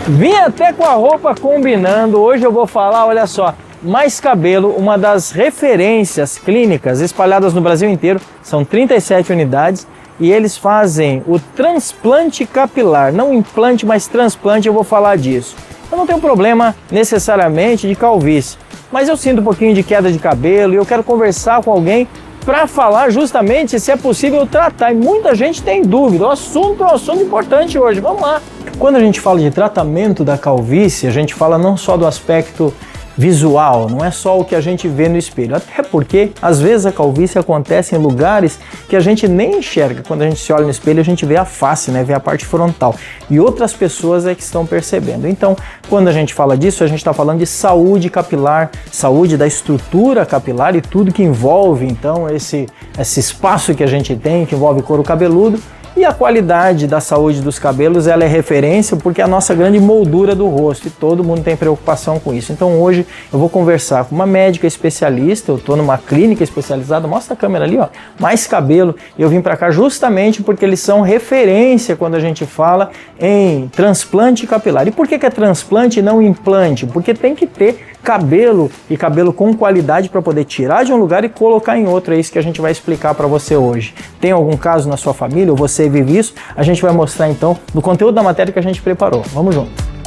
Vim até com a roupa combinando. Hoje eu vou falar, olha só, Mais Cabelo, uma das referências clínicas espalhadas no Brasil inteiro. São 37 unidades e eles fazem o transplante capilar. Não implante, mas transplante, eu vou falar disso. Eu não tenho problema necessariamente de calvície, mas eu sinto um pouquinho de queda de cabelo e eu quero conversar com alguém para falar justamente se é possível tratar. E muita gente tem dúvida. O assunto é um assunto importante hoje. Vamos lá. Quando a gente fala de tratamento da calvície, a gente fala não só do aspecto visual, não é só o que a gente vê no espelho. Até porque, às vezes, a calvície acontece em lugares que a gente nem enxerga. Quando a gente se olha no espelho, a gente vê a face, né? Vê a parte frontal. E outras pessoas é que estão percebendo. Então, quando a gente fala disso, a gente está falando de saúde capilar, saúde da estrutura capilar e tudo que envolve, então, esse espaço que a gente tem, que envolve couro cabeludo. E a qualidade da saúde dos cabelos, ela é referência porque é a nossa grande moldura do rosto e todo mundo tem preocupação com isso. Então hoje eu vou conversar com uma médica especialista, eu estou numa clínica especializada, mostra a câmera ali, ó, Mais Cabelo. Eu vim para cá justamente porque eles são referência quando a gente fala em transplante capilar. E por que é transplante e não implante? Porque tem que ter cabelo e cabelo com qualidade para poder tirar de um lugar e colocar em outro. É isso que a gente vai explicar para você hoje. Tem algum caso na sua família ou você vive isso? A gente vai mostrar então no conteúdo da matéria que a gente preparou. Vamos junto.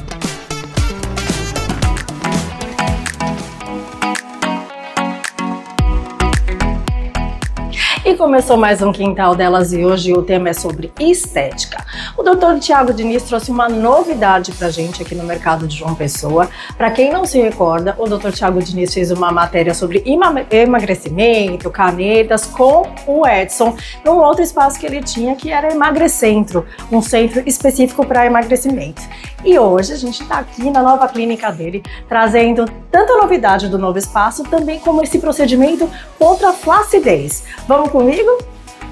E começou mais um Quintal Delas e hoje o tema é sobre estética. O Dr. Thiago Diniz trouxe uma novidade pra gente aqui no mercado de João Pessoa. Para quem não se recorda, o Dr. Thiago Diniz fez uma matéria sobre emagrecimento, canetas com o Edson, num outro espaço que ele tinha que era Emagrecentro, um centro específico para emagrecimento. E hoje a gente está aqui na nova clínica dele, trazendo tanta novidade do novo espaço, também como esse procedimento contra a flacidez. Vamos comigo?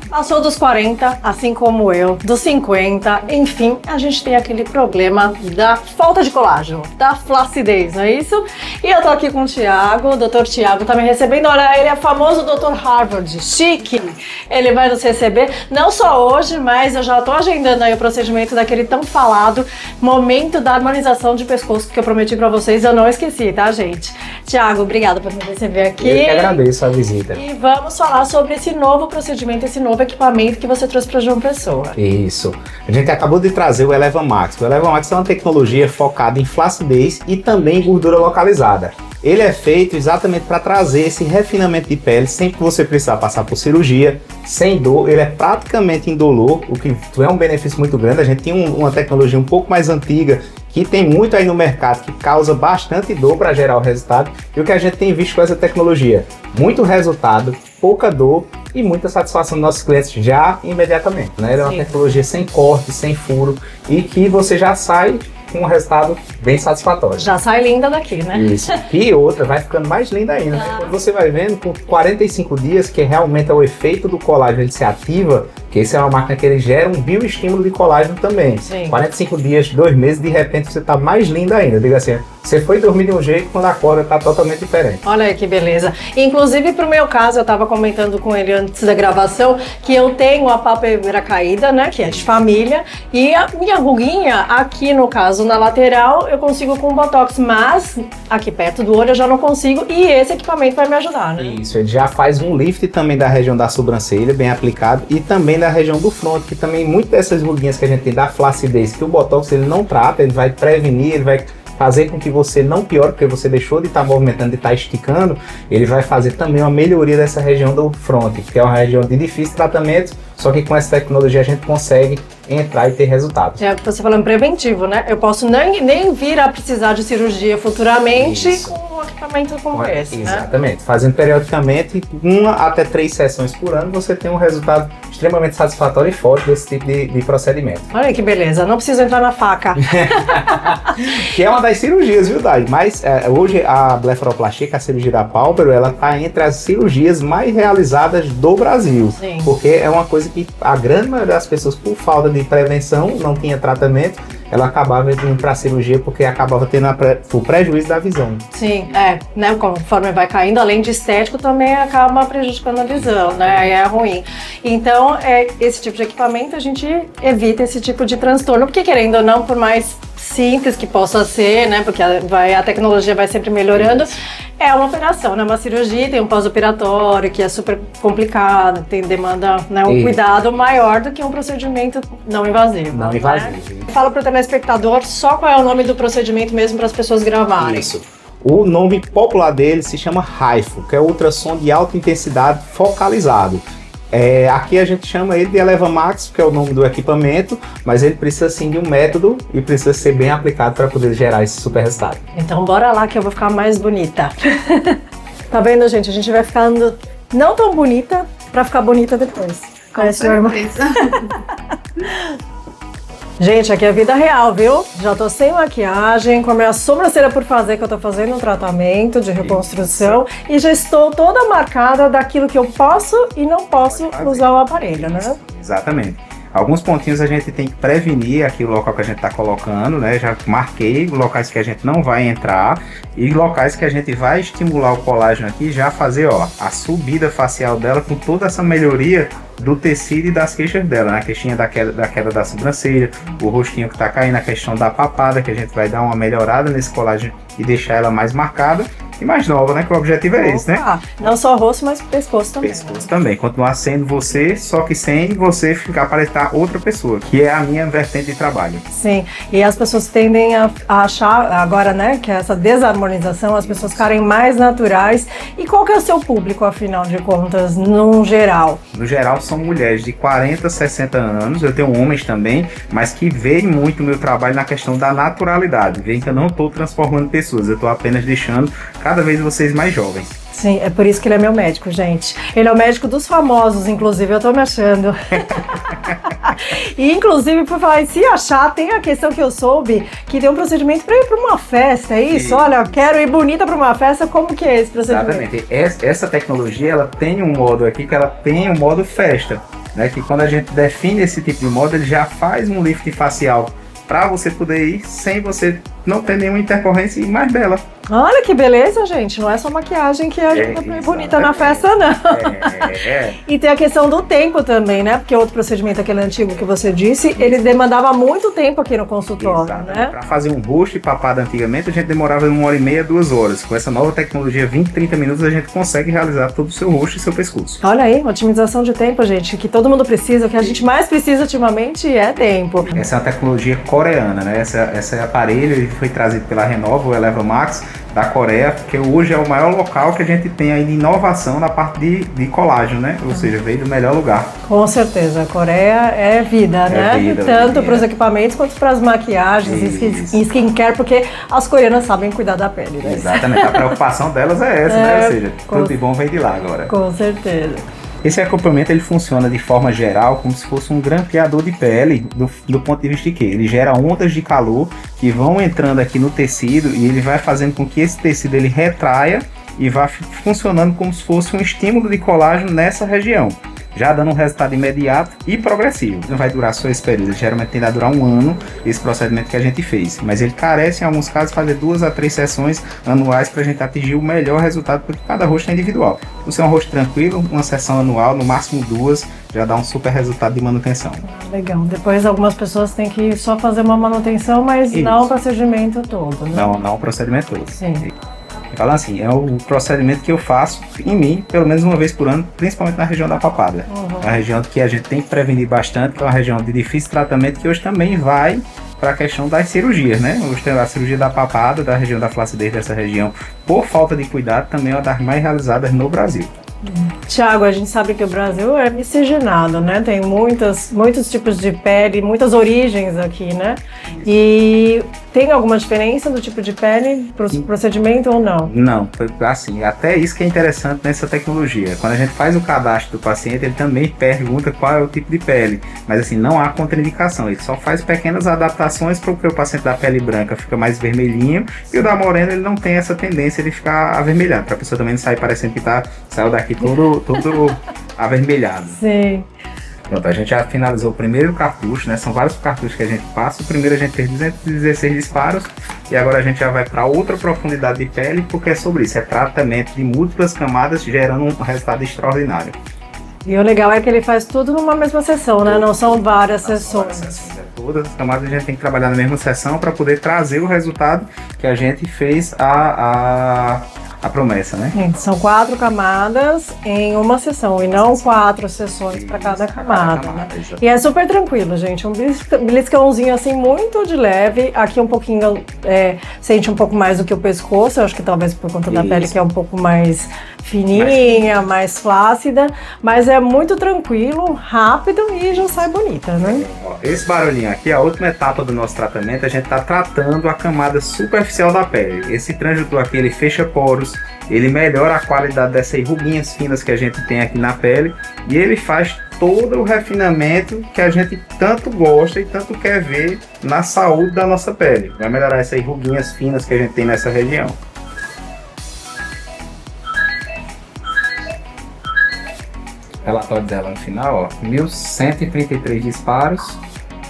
Passou dos 40, assim como eu, dos 50, enfim, a gente tem aquele problema da falta de colágeno, da flacidez, não é isso? E eu tô aqui com o Thiago, o Dr. Thiago tá me recebendo, olha, ele é famoso Dr. Harvard, chique, ele vai nos receber, não só hoje, mas eu já tô agendando aí o procedimento daquele tão falado momento da harmonização de pescoço que eu prometi pra vocês, eu não esqueci, tá, gente? Thiago, obrigada por me receber aqui. Eu que agradeço a visita. E vamos falar sobre esse novo procedimento, esse novo equipamento que você trouxe para João Pessoa. Isso. A gente acabou de trazer o Eleva Max. O Eleva Max é uma tecnologia focada em flacidez e também gordura localizada. Ele é feito exatamente para trazer esse refinamento de pele sem que você precisar passar por cirurgia, sem dor. Ele é praticamente indolor, o que é um benefício muito grande. A gente tem uma tecnologia um pouco mais antiga que tem muito aí no mercado que causa bastante dor para gerar o resultado. E o que a gente tem visto com essa tecnologia? Muito resultado, pouca dor e muita satisfação dos nossos clientes já imediatamente, né? Ele é uma tecnologia sem corte, sem furo e que você já sai com um resultado bem satisfatório. Já sai linda daqui, né? Isso. E outra, vai ficando mais linda ainda. Né? Quando você vai vendo, com 45 dias, que realmente é o efeito do colágeno, ele se ativa, que esse é uma máquina que ele gera um bioestímulo de colágeno também. Sim. 45 dias, 2 meses, de repente você tá mais linda ainda. Diga assim, você foi dormir de um jeito, quando acorda tá totalmente diferente. Olha aí que beleza. Inclusive, pro meu caso, eu tava comentando com ele antes da gravação que eu tenho a pálpebra caída, né, que é de família, e a minha ruguinha aqui, no caso, na lateral, eu consigo com botox, mas aqui perto do olho eu já não consigo e esse equipamento vai me ajudar, né? Isso, ele já faz um lift também da região da sobrancelha, bem aplicado, e também da região do front, que também muitas dessas ruguinhas que a gente tem da flacidez, que o botox ele não trata, ele vai prevenir, ele vai fazer com que você não piore, porque você deixou de estar movimentando, de estar esticando, ele vai fazer também uma melhoria dessa região do front, que é uma região de difícil tratamento, só que com essa tecnologia a gente consegue entrar e ter resultados. É o que você falando preventivo, né? Eu posso nem vir a precisar de cirurgia futuramente. Isso. Com um equipamento como esse, exatamente. Né? Fazendo periodicamente, 1 até 3 sessões por ano, você tem um resultado extremamente satisfatório e forte desse tipo de procedimento. Olha que beleza, não precisa entrar na faca. Que é uma das cirurgias, viu, Dai? Mas hoje a blefaroplastia, que é a cirurgia da pálpebra, ela está entre as cirurgias mais realizadas do Brasil. Sim. Porque é uma coisa que a grande maioria das pessoas, por falta de prevenção, não tinha tratamento, ela acabava indo para a cirurgia porque acabava tendo o prejuízo da visão. Sim, né? Conforme vai caindo, além de estético, também acaba prejudicando a visão, né? Aí é ruim. Então, esse tipo de equipamento a gente evita esse tipo de transtorno, porque querendo ou não, por mais simples que possa ser, né? Porque a tecnologia vai sempre melhorando. É uma operação, né? Uma cirurgia, tem um pós-operatório que é super complicado, demanda, né, um cuidado maior do que um procedimento não invasivo. Não invasivo. Fala para o telespectador só qual é o nome do procedimento mesmo para as pessoas gravarem. Isso. O nome popular dele se chama HIFU, que é ultrassom de alta intensidade focalizado. Aqui a gente chama ele de ElevaMax, que é o nome do equipamento, mas ele precisa sim de um método e precisa ser bem aplicado para poder gerar esse super resultado. Então bora lá que eu vou ficar mais bonita. Tá vendo, gente? A gente vai ficando não tão bonita para ficar bonita depois. Conhece o irmão? Gente, aqui é a vida real, viu? Já tô sem maquiagem, com a minha sobrancelha por fazer, que eu tô fazendo um tratamento de reconstrução. Isso. E já estou toda marcada daquilo que eu posso e não posso usar o aparelho, né? Exatamente. Alguns pontinhos a gente tem que prevenir aqui o local que a gente está colocando, né? Já marquei locais que a gente não vai entrar e locais que a gente vai estimular o colágeno aqui, já fazer, ó, a subida facial dela com toda essa melhoria do tecido e das queixas dela, né? A queixinha da queda da sobrancelha, o rostinho que tá caindo, a questão da papada, que a gente vai dar uma melhorada nesse colágeno e deixar ela mais marcada e mais nova, né? Que o objetivo é esse, né? Não só rosto, mas pescoço também. Pescoço também. Continuar sendo você, só que sem você ficar parecendo outra pessoa, que é a minha vertente de trabalho. Sim, e as pessoas tendem a achar agora, né, que essa desarmonização, as pessoas ficarem mais naturais. E qual que é o seu público, afinal de contas, no geral? No geral, são mulheres de 40, 60 anos, eu tenho homens também, mas que veem muito o meu trabalho na questão da naturalidade. Veem que eu não estou transformando pessoas, eu estou apenas deixando cada vez vocês mais jovens. Sim, é por isso que ele é meu médico, gente. Ele é o médico dos famosos, inclusive, eu tô me achando. E, inclusive, por falar em se achar, tem a questão que eu soube que tem um procedimento para ir para uma festa, é isso? Olha, eu quero ir bonita para uma festa, como que é esse procedimento? Exatamente. Essa tecnologia, ela tem um modo aqui, que ela tem um modo festa, né? Que quando a gente define esse tipo de modo, ele já faz um lift facial para você poder ir sem você não ter nenhuma intercorrência e mais bela. Olha que beleza, gente. Não é só maquiagem que ajuda pra ir bonita na festa, não. E tem a questão do tempo também, né? Porque outro procedimento, aquele antigo que você disse, ele demandava muito tempo aqui no consultório, né? Para fazer um rosto e papada antigamente, a gente demorava 1h30, 2 horas. Com essa nova tecnologia, 20, 30 minutos, a gente consegue realizar todo o seu rosto e seu pescoço. Olha aí, otimização de tempo, gente, que todo mundo precisa. O que a gente mais precisa ultimamente é tempo. Essa é uma tecnologia coreana, né? Esse aparelho ele foi trazido pela Renova, o ElevaMax, da Coreia, porque hoje é o maior local que a gente tem aí de inovação na parte de colágeno, né? Ou seja, veio do melhor lugar. Com certeza, a Coreia é vida, né? Vida, tanto para os equipamentos quanto para as maquiagens e skincare, porque as coreanas sabem cuidar da pele, né? Exatamente, a preocupação delas é essa, né? Ou seja, tudo de bom vem de lá agora. Com certeza. Esse equipamento ele funciona de forma geral como se fosse um grampeador de pele do ponto de vista de que ele gera ondas de calor que vão entrando aqui no tecido e ele vai fazendo com que esse tecido ele retraia e vá funcionando como se fosse um estímulo de colágeno nessa região, já dando um resultado imediato e progressivo. Não vai durar só esse período, geralmente tem que durar 1 ano esse procedimento que a gente fez, mas ele carece em alguns casos fazer 2 a 3 sessões anuais para a gente atingir o melhor resultado, porque cada rosto é individual. Se é um rosto tranquilo, uma sessão anual, no máximo 2, já dá um super resultado de manutenção. Legal, depois algumas pessoas têm que só fazer uma manutenção, mas não o procedimento todo, né? Não o procedimento todo. Sim. Falando assim, é o procedimento que eu faço em mim, pelo menos uma vez por ano, principalmente na região da papada. Uma região que a gente tem que prevenir bastante, que é uma região de difícil tratamento, que hoje também vai para a questão das cirurgias, né? Hoje tem a cirurgia da papada, da região da flacidez dessa região, por falta de cuidado, também é uma das mais realizadas no Brasil. Tiago, a gente sabe que o Brasil é miscigenado, né? Tem muitos tipos de pele, muitas origens aqui, né? E tem alguma diferença do tipo de pele para o procedimento ou não? Não, assim, até isso que é interessante nessa tecnologia. Quando a gente faz o cadastro do paciente, ele também pergunta qual é o tipo de pele, mas assim, não há contraindicação, ele só faz pequenas adaptações porque o paciente da pele branca fica mais vermelhinho e o da morena ele não tem essa tendência de ficar avermelhado, para a pessoa também não sair parecendo que saiu daqui todo avermelhado. Sim. Pronto, a gente já finalizou o primeiro cartucho, né? São vários cartuchos que a gente passa. O primeiro a gente fez 216 disparos e agora a gente já vai para outra profundidade de pele, porque é sobre isso, é tratamento de múltiplas camadas gerando um resultado extraordinário. E o legal é que ele faz tudo numa mesma sessão, né? Não são várias sessões. Todas as camadas a gente tem que trabalhar na mesma sessão para poder trazer o resultado que a gente fez a promessa, né? São 4 camadas em uma sessão e não 4 sessões para cada camada, né? E é super tranquilo, gente. Um beliscãozinho assim muito de leve. Aqui um pouquinho sente um pouco mais do que o pescoço. Eu acho que talvez por conta da pele que é um pouco mais fininha, mais flácida. Mas é muito tranquilo, rápido e já sai bonita, né? Esse barulhinho aqui é a última etapa do nosso tratamento. A gente está tratando a camada superficial da pele. Esse transitor aqui, ele fecha poros, ele melhora a qualidade dessas ruguinhas finas que a gente tem aqui na pele e ele faz todo o refinamento que a gente tanto gosta e tanto quer ver na saúde da nossa pele. Vai melhorar essas ruguinhas finas que a gente tem nessa região. Relatório dela no final, ó, 1.133 disparos.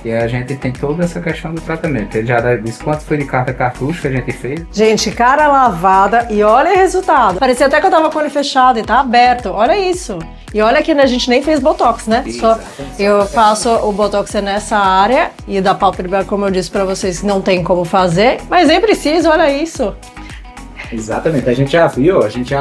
E a gente tem toda essa questão do tratamento. Ele já disse quanto foi de carta cartucho que a gente fez. Gente, cara lavada e olha o resultado. Parecia até que eu tava com o olho fechado e tá aberto. Olha isso. E olha que a gente nem fez botox, né? Só eu faço o botox nessa área e da pálpebra, como eu disse pra vocês, não tem como fazer. Mas nem precisa, olha isso. Exatamente, a gente já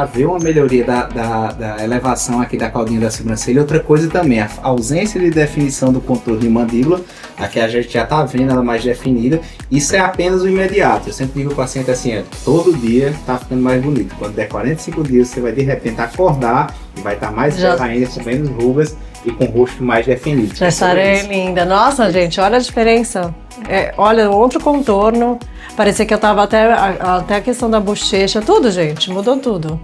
viu uma melhoria da elevação aqui da caudinha da sobrancelha. Outra coisa também, a ausência de definição do contorno de mandíbula, aqui a gente já tá vendo ela mais definida. Isso é apenas o imediato. Eu sempre digo ao paciente assim, todo dia tá ficando mais bonito. Quando der 45 dias, você vai de repente acordar e vai estar mais bela ainda, com menos rugas e com o rosto mais definido. Já estarei linda. Nossa, gente, olha a diferença. Olha, outro contorno. Parecia que eu tava até a questão da bochecha, tudo, gente, mudou tudo.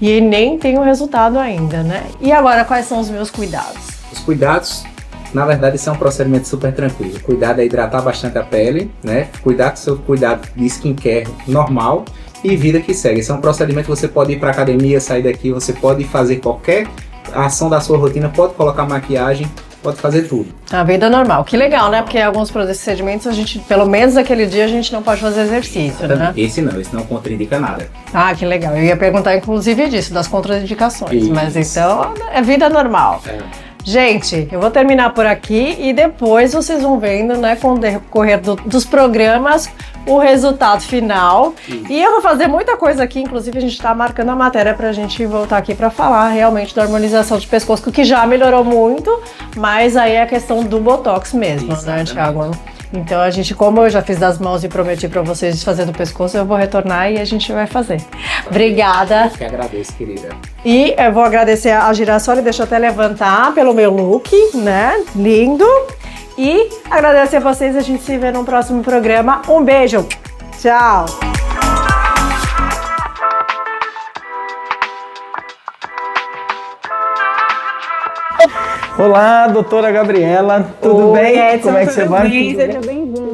E nem tem o resultado ainda, né? E agora, quais são os meus cuidados? Os cuidados, na verdade, são um procedimento super tranquilo. O cuidado é hidratar bastante a pele, né? Cuidar com seu cuidado de skincare normal e vida que segue. Esse é um procedimento que você pode ir para academia, sair daqui, você pode fazer qualquer ação da sua rotina, pode colocar maquiagem, pode fazer tudo. A vida normal. Que legal, né? Porque alguns procedimentos, a gente, pelo menos naquele dia, a gente não pode fazer exercício, né? Esse não contraindica nada. Ah, que legal. Eu ia perguntar, inclusive, disso, das contraindicações. Isso. Mas então, é vida normal. Gente, eu vou terminar por aqui e depois vocês vão vendo, né, com o decorrer dos programas, o resultado final. E eu vou fazer muita coisa aqui, inclusive a gente tá marcando a matéria pra gente voltar aqui pra falar realmente da harmonização de pescoço, que já melhorou muito, mas aí é a questão do botox mesmo, né, Thiago? Então a gente, como eu já fiz das mãos e prometi pra vocês fazer do pescoço, eu vou retornar e a gente vai fazer. Obrigada. Eu que agradeço, querida. E eu vou agradecer a Girassol, deixa eu até levantar pelo meu look, né? Lindo. E agradecer a vocês, a gente se vê no próximo programa. Um beijo. Tchau. Olá, doutora Gabriela, tudo bem? Edson, como é que você vai? Seja bem-vindo.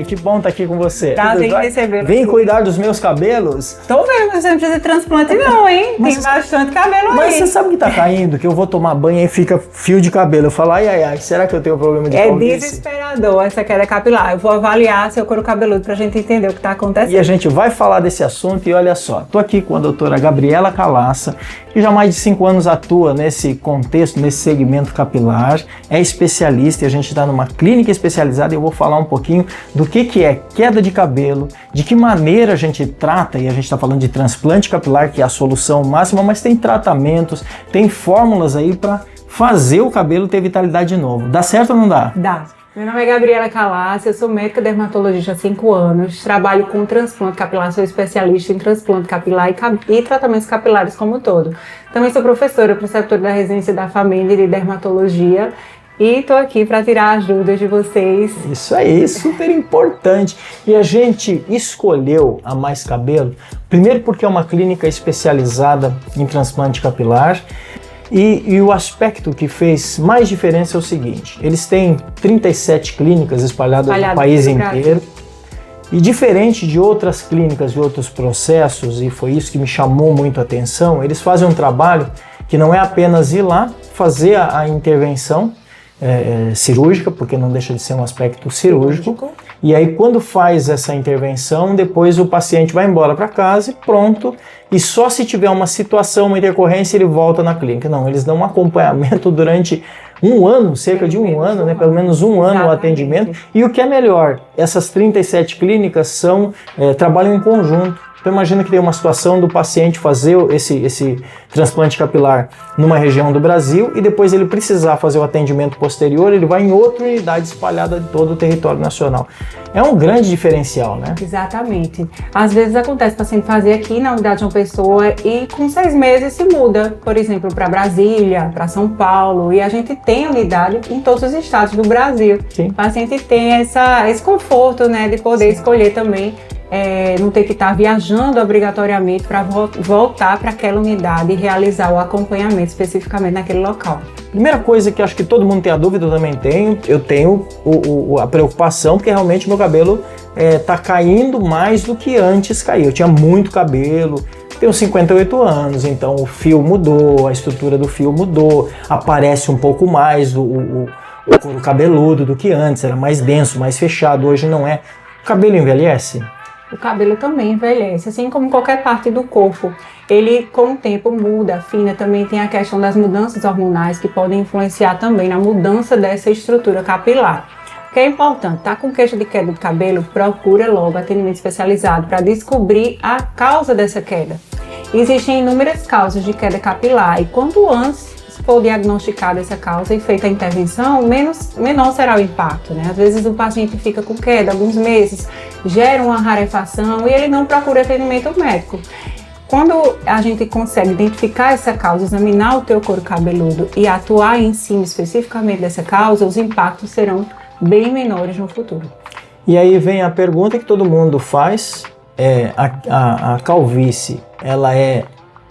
Que bom estar aqui com você. Prazer em recebê-lo. Vem cuidar dos meus cabelos? Tô vendo, mas você não precisa de transplante não, hein? Tem bastante cabelo aí. Mas você sabe que tá caindo, que eu vou tomar banho e fica fio de cabelo. Eu falo, ai, será que eu tenho problema de calvície? É desesperador essa queda capilar. Eu vou avaliar seu couro cabeludo pra gente entender o que tá acontecendo. E a gente vai falar desse assunto e olha só, tô aqui com a doutora Gabriela Calaça, que já há mais de 5 anos atua nesse contexto, nesse segmento capilar, é especialista e a gente está numa clínica especializada e eu vou falar um pouquinho do que é queda de cabelo, de que maneira a gente trata, e a gente está falando de transplante capilar, que é a solução máxima, mas tem tratamentos, tem fórmulas aí para fazer o cabelo ter vitalidade de novo. Dá certo ou não dá? Dá. Meu nome é Gabriela Calaça, eu sou médica dermatologista há 5 anos, trabalho com transplante capilar, sou especialista em transplante capilar e tratamentos capilares como um todo. Também sou professora, preceptora da residência da família de dermatologia e estou aqui para tirar as dúvidas de vocês. Isso aí, super importante. E a gente escolheu a Mais Cabelo, primeiro porque é uma clínica especializada em transplante capilar. E o aspecto que fez mais diferença é o seguinte, eles têm 37 clínicas espalhadas no país inteiro e diferente de outras clínicas e outros processos, e foi isso que me chamou muito a atenção, eles fazem um trabalho que não é apenas ir lá fazer a intervenção cirúrgica, porque não deixa de ser um aspecto cirúrgico, E aí, quando faz essa intervenção, depois o paciente vai embora para casa e pronto. E só se tiver uma situação, uma intercorrência, ele volta na clínica. Não, eles dão um acompanhamento durante um ano, cerca de um ano, né? Pelo menos um ano o atendimento. E o que é melhor, essas 37 clínicas trabalham em conjunto. Então imagina que tem uma situação do paciente fazer esse transplante capilar numa região do Brasil e depois ele precisar fazer o atendimento posterior, ele vai em outra unidade espalhada de todo o território nacional. É um grande diferencial, né? Exatamente. Às vezes acontece o paciente fazer aqui na unidade de uma pessoa e com 6 meses se muda, por exemplo, para Brasília, para São Paulo, e a gente tem unidade em todos os estados do Brasil. Sim. O paciente tem esse conforto, né, de poder escolher também. Não ter que estar viajando obrigatoriamente para voltar para aquela unidade e realizar o acompanhamento especificamente naquele local. Primeira coisa que acho que todo mundo tem a dúvida, eu também tenho, eu tenho a preocupação porque realmente meu cabelo tá caindo mais do que antes caía. Eu tinha muito cabelo, tenho 58 anos, então o fio mudou, a estrutura do fio mudou, aparece um pouco mais o couro cabeludo do que antes, era mais denso, mais fechado, hoje não é. O cabelo envelhece? O cabelo também envelhece, assim como qualquer parte do corpo. Ele, com o tempo, muda, afina. Também tem a questão das mudanças hormonais que podem influenciar também na mudança dessa estrutura capilar. O que é importante, tá com queixa de queda do cabelo, procura logo atendimento especializado para descobrir a causa dessa queda. Existem inúmeras causas de queda capilar e quanto antes for diagnosticada essa causa e feita a intervenção, menor será o impacto, né? Às vezes o paciente fica com queda alguns meses, gera uma rarefação e ele não procura atendimento médico. Quando a gente consegue identificar essa causa, examinar o teu couro cabeludo e atuar em cima especificamente dessa causa, os impactos serão bem menores no futuro. E aí vem a pergunta que todo mundo faz, a calvície, ela é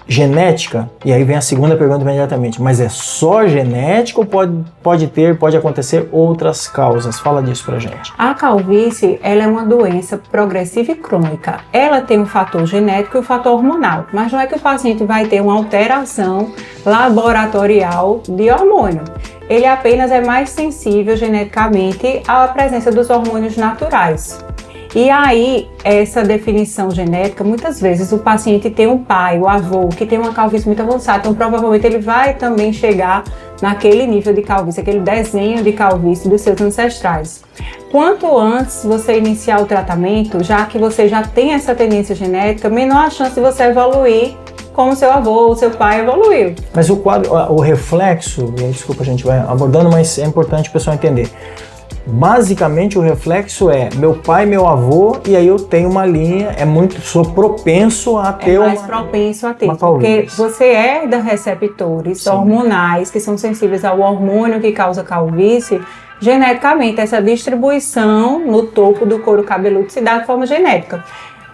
genética? E aí vem a segunda pergunta imediatamente, mas é só genética ou pode acontecer outras causas? Fala disso pra gente. A calvície, ela é uma doença progressiva e crônica. Ela tem um fator genético e um fator hormonal, mas não é que o paciente vai ter uma alteração laboratorial de hormônio. Ele apenas é mais sensível geneticamente à presença dos hormônios naturais. E aí, essa definição genética, muitas vezes o paciente tem um pai, o avô, que tem uma calvície muito avançada, então provavelmente ele vai também chegar naquele nível de calvície, aquele desenho de calvície dos seus ancestrais. Quanto antes você iniciar o tratamento, já que você já tem essa tendência genética, menor a chance de você evoluir como seu avô ou seu pai evoluiu. Mas o reflexo, e aí, desculpa, a gente vai abordando, mas é importante o pessoal entender. Basicamente o reflexo é meu pai, meu avô, e aí eu tenho uma linha, sou propenso a ter propenso a ter, uma porque calvície. você herda receptores hormonais que são sensíveis ao hormônio que causa calvície. Geneticamente, essa distribuição no topo do couro cabeludo se dá de forma genética.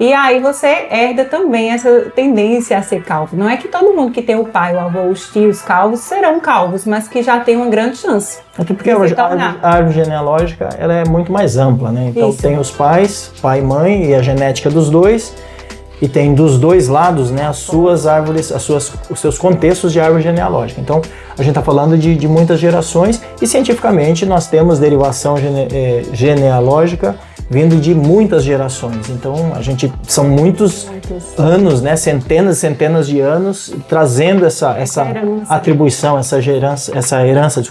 E aí você herda também essa tendência a ser calvo. Não é que todo mundo que tem o pai, o avô, os tios calvos serão calvos, mas que já tem uma grande chance. Até porque a árvore genealógica ela é muito mais ampla, né? Então tem os pais, pai e mãe, e a genética dos dois, e tem dos dois lados, né, as suas árvores, os seus contextos de árvore genealógica. Então a gente está falando de muitas gerações e cientificamente nós temos derivação genealógica vindo de muitas gerações. Então são muitos anos, né, centenas e centenas de anos trazendo essa atribuição, essa herança,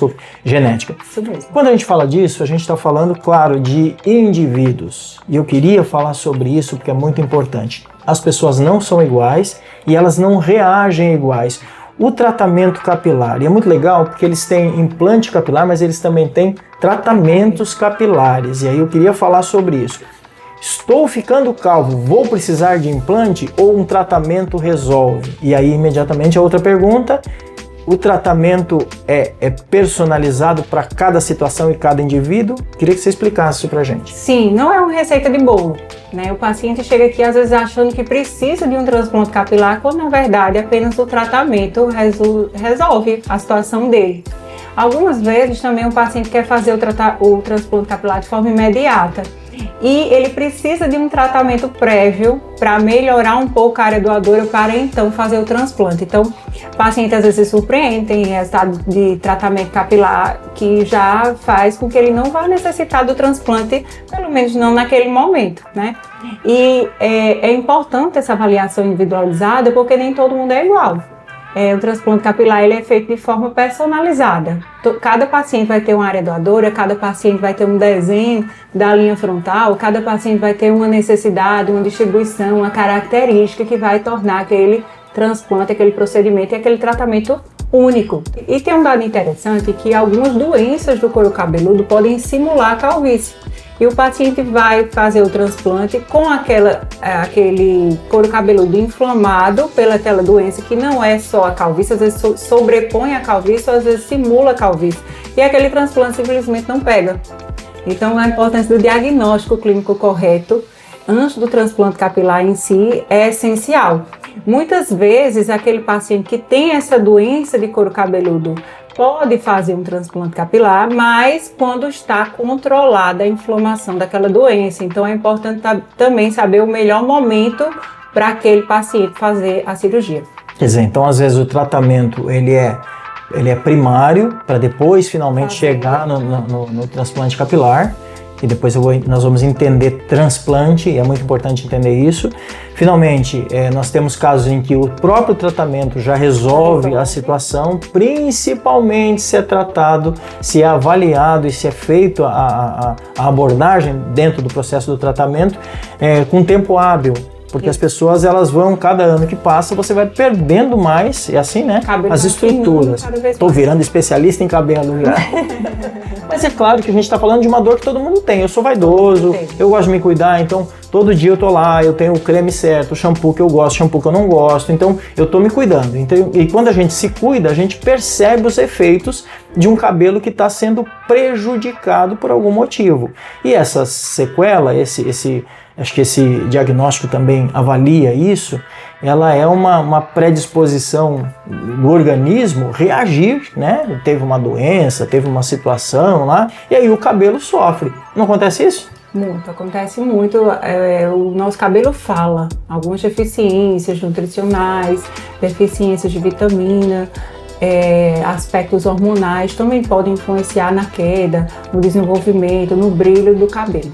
genética. Isso mesmo. Quando a gente fala disso, a gente está falando, claro, de indivíduos. E eu queria falar sobre isso porque é muito importante. As pessoas não são iguais e elas não reagem iguais. O tratamento capilar, e é muito legal porque eles têm implante capilar, mas eles também têm tratamentos capilares. E aí eu queria falar sobre isso. Estou ficando calvo, vou precisar de implante ou um tratamento resolve? E aí imediatamente a outra pergunta, o tratamento é personalizado para cada situação e cada indivíduo? Queria que você explicasse isso pra gente. Sim, não é uma receita de bolo, né? O paciente chega aqui às vezes achando que precisa de um transplante capilar, quando na verdade apenas o tratamento resolve a situação dele. Algumas vezes também o paciente quer fazer o transplante capilar de forma imediata. e ele precisa de um tratamento prévio para melhorar um pouco a área doadora para então fazer o transplante. Então, o paciente às vezes se surpreende, tem resultado de tratamento capilar que já faz com que ele não vá necessitar do transplante, pelo menos não naquele momento, né? E é importante essa avaliação individualizada porque nem todo mundo é igual. O transplante capilar ele é feito de forma personalizada. Cada paciente vai ter uma área doadora, cada paciente vai ter um desenho da linha frontal, cada paciente vai ter uma necessidade, uma distribuição, uma característica que vai tornar aquele transplante, aquele procedimento e aquele tratamento único. E tem um dado interessante que algumas doenças do couro cabeludo podem simular a calvície. E o paciente vai fazer o transplante com aquele couro cabeludo inflamado pelaquela doença que não é só a calvície, às vezes sobrepõe a calvície ou às vezes simula a calvície. E aquele transplante simplesmente não pega. Então a importância do diagnóstico clínico correto antes do transplante capilar em si é essencial. Muitas vezes aquele paciente que tem essa doença de couro cabeludo pode fazer um transplante capilar, mas quando está controlada a inflamação daquela doença. Então é importante também saber o melhor momento para aquele paciente fazer a cirurgia. Quer dizer, então às vezes o tratamento ele é primário para depois finalmente chegar no transplante capilar. E depois nós vamos entender transplante, e é muito importante entender isso. Finalmente, nós temos casos em que o próprio tratamento já resolve a situação, principalmente se é tratado, se é avaliado e se é feito a abordagem dentro do processo do tratamento com tempo hábil. Porque as pessoas, elas vão, cada ano que passa, você vai perdendo mais, é assim, né? Cabelo as estruturas. Estou virando especialista em cabelo já. Mas é claro que a gente está falando de uma dor que todo mundo tem. Eu sou vaidoso, eu gosto de me cuidar, então todo dia eu tô lá, eu tenho o creme certo, o shampoo que eu gosto, o shampoo que eu não gosto, então eu tô me cuidando. Então, e quando a gente se cuida, a gente percebe os efeitos de um cabelo que está sendo prejudicado por algum motivo. E essa sequela, acho que esse diagnóstico também avalia isso, ela é uma predisposição do organismo reagir, né? Teve uma doença, teve uma situação lá, e aí o cabelo sofre. Não acontece isso? Muito, acontece muito. O nosso cabelo fala. Algumas deficiências nutricionais, deficiências de vitamina, aspectos hormonais também podem influenciar na queda, no desenvolvimento, no brilho do cabelo.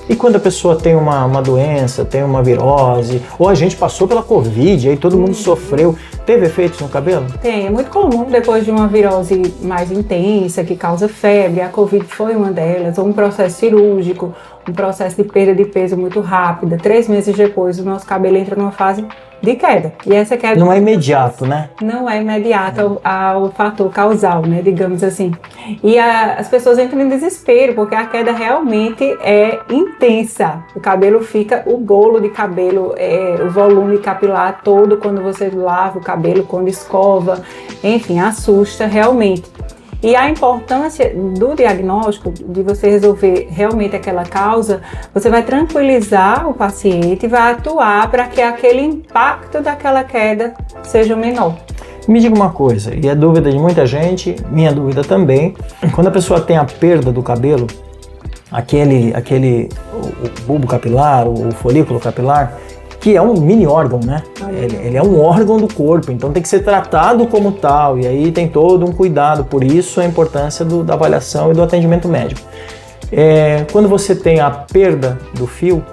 E quando a pessoa tem uma doença, tem uma virose, ou a gente passou pela Covid, aí todo mundo sofreu, teve efeitos no cabelo? Tem, é muito comum depois de uma virose mais intensa, que causa febre, a Covid foi uma delas, ou um processo cirúrgico, um processo de perda de peso muito rápida, 3 meses depois o nosso cabelo entra numa fase de queda. E essa queda não é imediato, né? Não é imediato ao fator causal, né, digamos assim. E as pessoas entram em desespero, porque a queda realmente é intensa. O cabelo fica, o bolo de cabelo, o volume capilar todo quando você lava o cabelo, quando escova, enfim, assusta realmente. E a importância do diagnóstico, de você resolver realmente aquela causa, você vai tranquilizar o paciente e vai atuar para que aquele impacto daquela queda seja menor. Me diga uma coisa, e é dúvida de muita gente, minha dúvida também, quando a pessoa tem a perda do cabelo, o bulbo capilar, o folículo capilar, que é um mini órgão, né? Ele é um órgão do corpo, então tem que ser tratado como tal, e aí tem todo um cuidado, por isso a importância da avaliação e do atendimento médico. Quando você tem a perda do fio,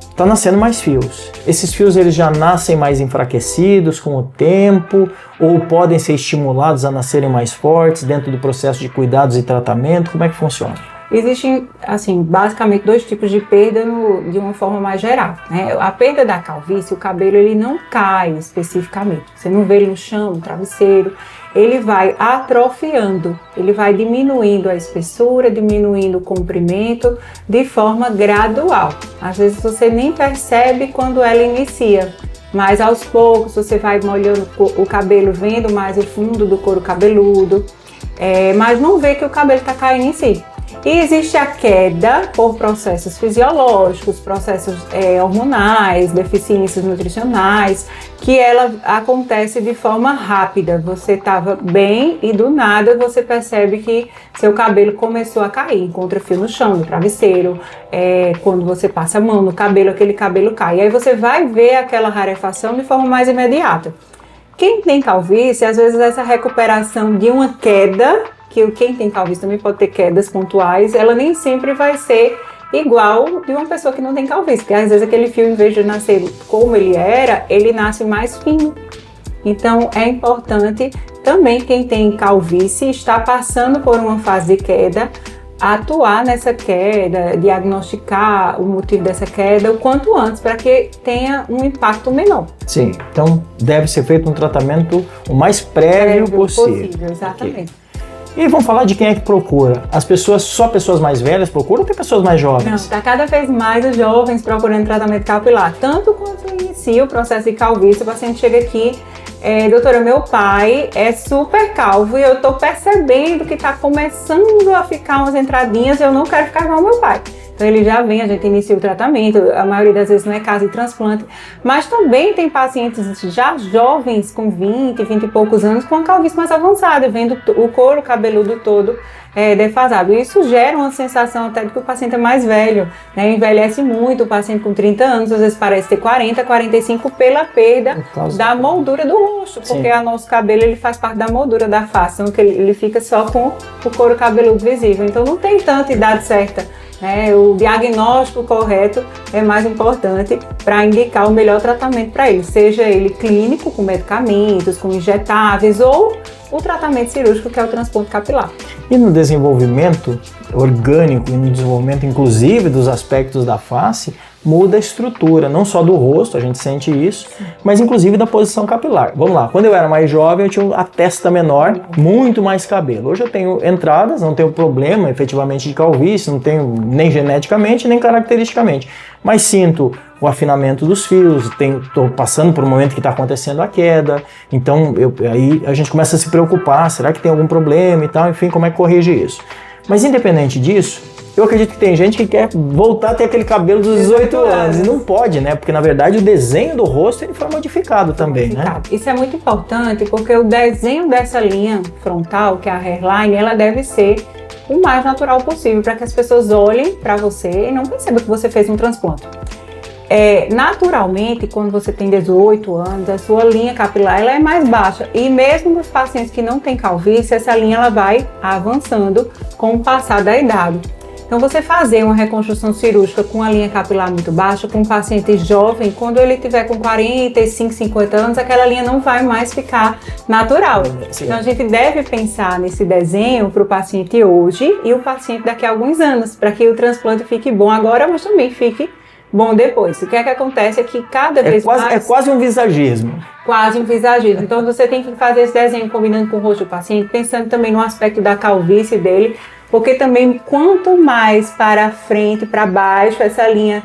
está nascendo mais fios. Esses fios eles já nascem mais enfraquecidos com o tempo, ou podem ser estimulados a nascerem mais fortes dentro do processo de cuidados e tratamento? Como é que funciona? Existem, assim, basicamente 2 tipos de perda de uma forma mais geral, né? A perda da calvície, o cabelo ele não cai especificamente. Você não vê ele no chão, no travesseiro. Ele vai atrofiando, ele vai diminuindo a espessura, diminuindo o comprimento de forma gradual. Às vezes você nem percebe quando ela inicia, mas aos poucos você vai molhando o cabelo, vendo mais o fundo do couro cabeludo, mas não vê que o cabelo está caindo em si. E existe a queda por processos fisiológicos, processos hormonais, deficiências nutricionais, que ela acontece de forma rápida. Você estava bem e do nada você percebe que seu cabelo começou a cair, encontra fio no chão, no travesseiro, quando você passa a mão no cabelo, aquele cabelo cai. E aí você vai ver aquela rarefação de forma mais imediata. Quem tem calvície, às vezes essa recuperação de uma queda, que quem tem calvície também pode ter quedas pontuais, ela nem sempre vai ser igual de uma pessoa que não tem calvície, porque às vezes aquele fio, em vez de nascer como ele era, ele nasce mais fino. Então é importante também quem tem calvície, está passando por uma fase de queda, atuar nessa queda, diagnosticar o motivo dessa queda o quanto antes, para que tenha um impacto menor. Sim, então deve ser feito um tratamento o mais prévio possível. Exatamente. Okay. E vamos falar de quem é que procura. Só pessoas mais velhas procuram ou tem pessoas mais jovens? Não, está cada vez mais os jovens procurando tratamento capilar. Tanto quando inicia o processo de calvície, o paciente chega aqui, doutora, meu pai é super calvo e eu estou percebendo que está começando a ficar umas entradinhas e eu não quero ficar igual ao meu pai. Então ele já vem, a gente inicia o tratamento, a maioria das vezes não é caso de transplante, mas também tem pacientes já jovens com 20 e poucos anos com a calvície mais avançada, vendo o couro cabeludo todo defasado. Isso gera uma sensação até de que o paciente é mais velho, né? Envelhece muito, o paciente com 30 anos, às vezes parece ter 40, 45 pela perda da moldura do rosto, porque o nosso cabelo ele faz parte da moldura da face, então ele fica só com o couro cabeludo visível, então não tem tanta idade certa. O diagnóstico correto é mais importante para indicar o melhor tratamento para ele, seja ele clínico, com medicamentos, com injetáveis ou o tratamento cirúrgico, que é o transplante capilar. E no desenvolvimento orgânico e no desenvolvimento inclusive dos aspectos da face, muda a estrutura, não só do rosto, a gente sente isso, mas inclusive da posição capilar. Vamos lá, quando eu era mais jovem eu tinha a testa menor, muito mais cabelo. Hoje eu tenho entradas, não tenho problema efetivamente de calvície, não tenho nem geneticamente nem caracteristicamente, mas sinto o afinamento dos fios, estou passando por um momento que está acontecendo a queda, então aí a gente começa a se preocupar, será que tem algum problema e tal, enfim, como é que corrige isso? Mas independente disso, eu acredito que tem gente que quer voltar a ter aquele cabelo dos 18 anos, e não pode, né? Porque na verdade o desenho do rosto ele foi modificado também, né? Isso é muito importante, porque o desenho dessa linha frontal, que é a hairline, ela deve ser o mais natural possível, para que as pessoas olhem para você e não percebam que você fez um transplante. Naturalmente, quando você tem 18 anos, a sua linha capilar ela é mais baixa, e mesmo nos pacientes que não têm calvície, essa linha ela vai avançando com o passar da idade. Então, você fazer uma reconstrução cirúrgica com a linha capilar muito baixa, com um paciente jovem, quando ele tiver com 45, 50 anos, aquela linha não vai mais ficar natural. Sim. Então, a gente deve pensar nesse desenho para o paciente hoje e o paciente daqui a alguns anos, para que o transplante fique bom agora, mas também fique bom depois. O que é que acontece é que cada vez mais... É quase um visagismo. Quase um visagismo. Então, você tem que fazer esse desenho combinando com o rosto do paciente, pensando também no aspecto da calvície dele, porque também quanto mais para frente, para baixo, essa linha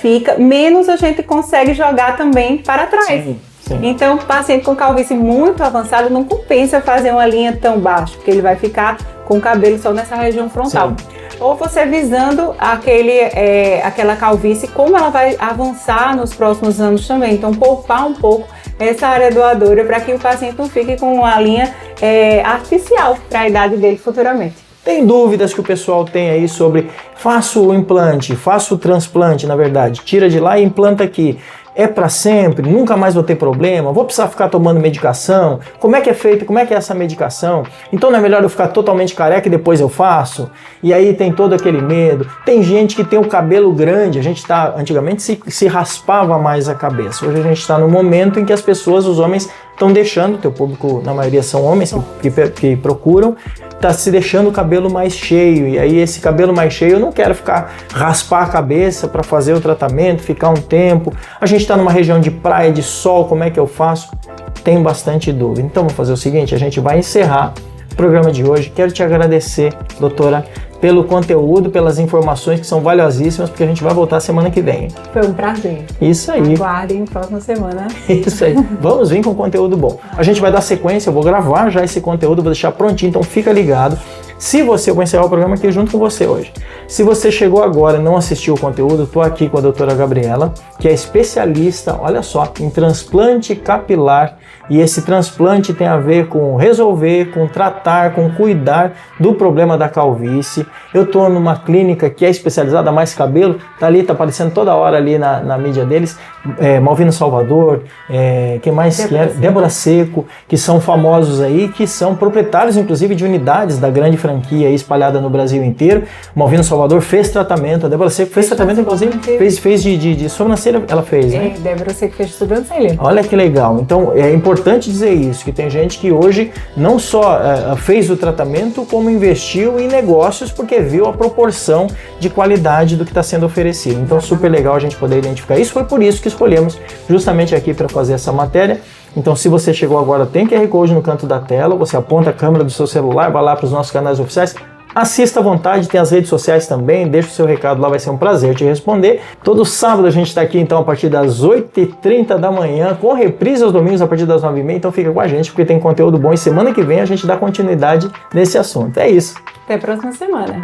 fica, menos a gente consegue jogar também para trás. Sim. Então, o paciente com calvície muito avançado não compensa fazer uma linha tão baixa, porque ele vai ficar com o cabelo só nessa região frontal. Sim. Ou você visando aquela calvície, como ela vai avançar nos próximos anos também. Então, poupar um pouco essa área doadora para que o paciente não fique com uma linha artificial para a idade dele futuramente. Tem dúvidas que o pessoal tem aí sobre faço o implante, faço o transplante, na verdade, tira de lá e implanta aqui. É para sempre? Nunca mais vou ter problema? Vou precisar ficar tomando medicação? Como é que é feito? Como é que é essa medicação? Então não é melhor eu ficar totalmente careca e depois eu faço? E aí tem todo aquele medo. Tem gente que tem o cabelo grande, antigamente se raspava mais a cabeça. Hoje a gente está no momento em que as pessoas, os homens, estão deixando, teu público na maioria são homens que procuram, tá se deixando o cabelo mais cheio, e aí esse cabelo mais cheio eu não quero raspar a cabeça para fazer o tratamento, ficar um tempo. A gente está numa região de praia, de sol, como é que eu faço? Tenho bastante dúvida. Então vamos fazer o seguinte, a gente vai encerrar o programa de hoje. Quero te agradecer, doutora, pelo conteúdo, pelas informações que são valiosíssimas, porque a gente vai voltar semana que vem. Foi um prazer. Isso aí. Aguardem próxima semana. Isso aí. Vamos vir com conteúdo bom. A gente vai dar sequência, eu vou gravar já esse conteúdo, vou deixar prontinho, então fica ligado. Se você, eu vou encerrar o programa aqui junto com você hoje. Se você chegou agora e não assistiu o conteúdo, estou aqui com a doutora Gabriela, que é especialista, olha só, em transplante capilar. E esse transplante tem a ver com resolver, com tratar, com cuidar do problema da calvície. Eu estou numa clínica que é especializada Mais Cabelo, tá ali, tá aparecendo toda hora ali na mídia deles, Malvino Salvador, quem mais que é? Débora Seco, que são famosos aí, que são proprietários inclusive de unidades da grande franquia aí, espalhada no Brasil inteiro. Malvino Salvador fez tratamento, a Débora Seco fez tratamento inclusive, fez de sobrancelha, ela fez, né? Débora Seco fez de sobrancelha. Olha que legal, então é importante dizer isso, que tem gente que hoje não só fez o tratamento, como investiu em negócios porque viu a proporção de qualidade do que está sendo oferecido. Então super legal a gente poder identificar isso, foi por isso que escolhemos justamente aqui para fazer essa matéria. Então se você chegou agora, tem QR Code no canto da tela, você aponta a câmera do seu celular, vai lá para os nossos canais oficiais, assista à vontade, tem as redes sociais também, deixa o seu recado lá, vai ser um prazer te responder. Todo sábado a gente está aqui então a partir das 8h30 da manhã, com reprise aos domingos a partir das 9h30, então fica com a gente porque tem conteúdo bom e semana que vem a gente dá continuidade nesse assunto. É isso. Até a próxima semana.